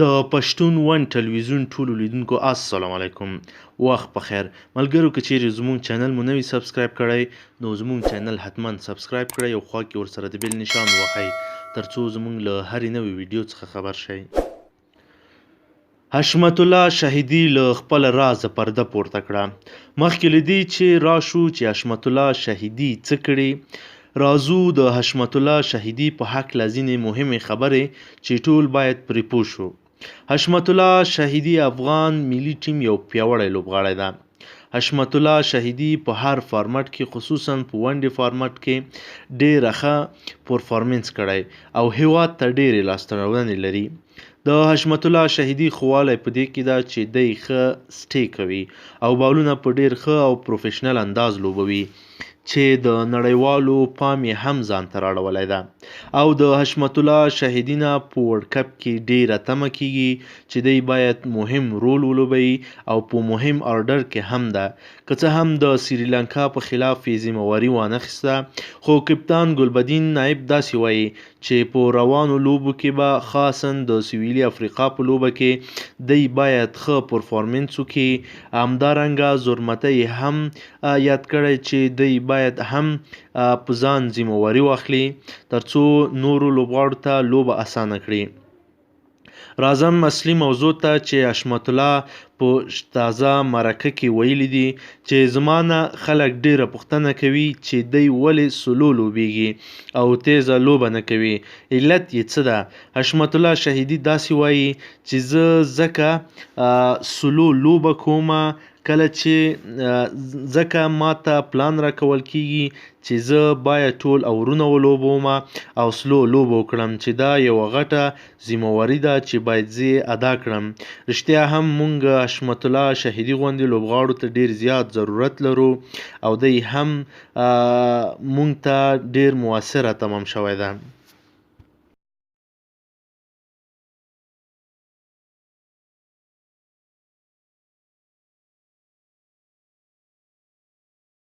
د پښتون ون ټلویزیون ټولو لیدونکو السلام علیکم. وخت په خیر ملګرو. که چیرې زموږ چینل مو نوي سبسکرایب کړی نو زموږ چینل حتما سبسکرایب کړئ او خوا کې ورسره د بیل نشان ووهئ ترڅو زموږ له هرې نوې ویډیو څخه خبر شئ. حشمت الله شهیدي له خپل رازه پرده پورته کړه. مخکې له دې چې راشو چې حشمت الله شهیدي څه کړي، راځو د حشمت الله شهیدي په هکله ځینې مهمې خبرې چې ټول باید پرې پوه شو. حشمت الله شهیدي افغان ملي ټیم یو پیاوړی لوبغاړی ده. حشمت الله شهیدي په هر فارمټ کې خصوصا په ون ډے فارمټ کې ډېره ښه پرفارمنس کړی او هیواد ته ډېرې لاسته راوړنې لري. د حشمت الله شهیدي ښه والی په دې کې ده چې دی ښه سټې کوي او بالونه په ډېر ښه او پروفیشنل انداز لوبوي چې د نړیوالو پام یې هم ځان ته راړولی ده. او د حشمت الله شهیدي نه په ورلډ کپ کې ډېره تمه کیږي چې دی باید مهم رول ولوبوي او په مهم آرډر کې هم ده. که څه هم د سریلانکا په خلاف یې ذمهواري وانخیسته، خو کپتان ګلبدین نایب داسې وایي چې په روانو لوبو کې به خاصا د سویلي افریقا په لوبه کې دی باید ښه پرفارمنس وکړي. همدارنګه زرمته یې هم یاد کړی چې دی باید هم په ځان ذمهواري واخلي ترڅو نورو لوبغاړو ته لوبه اسانه کړي. راځم اصلي موضوع ته چې حشمت الله په تازه مرکه کې ویلي دي چې زما نه خلک ډېره پوښتنه کوي چې دی ولې سلو لوبیږي او تیزه لوبه نه کوي، علت یې څه ده؟ حشمت الله شهیدي داسې وایي چې زه ځکه سلو لوبه کومه کله چې ځکه ماته پلان راکول کیږي چې زه باید ټول اورونه ولوبوم او سلو لوبه وکړم چې دا یوه غټه ذمهواري ده چې باید زه ادا کړم. رښتیا هم موږ حشمت الله شهیدي غوندې لوبغاړو ته ډېر زیات ضرورت لرو او دی هم موږ ته ډېر مؤثره تمام شوی ده.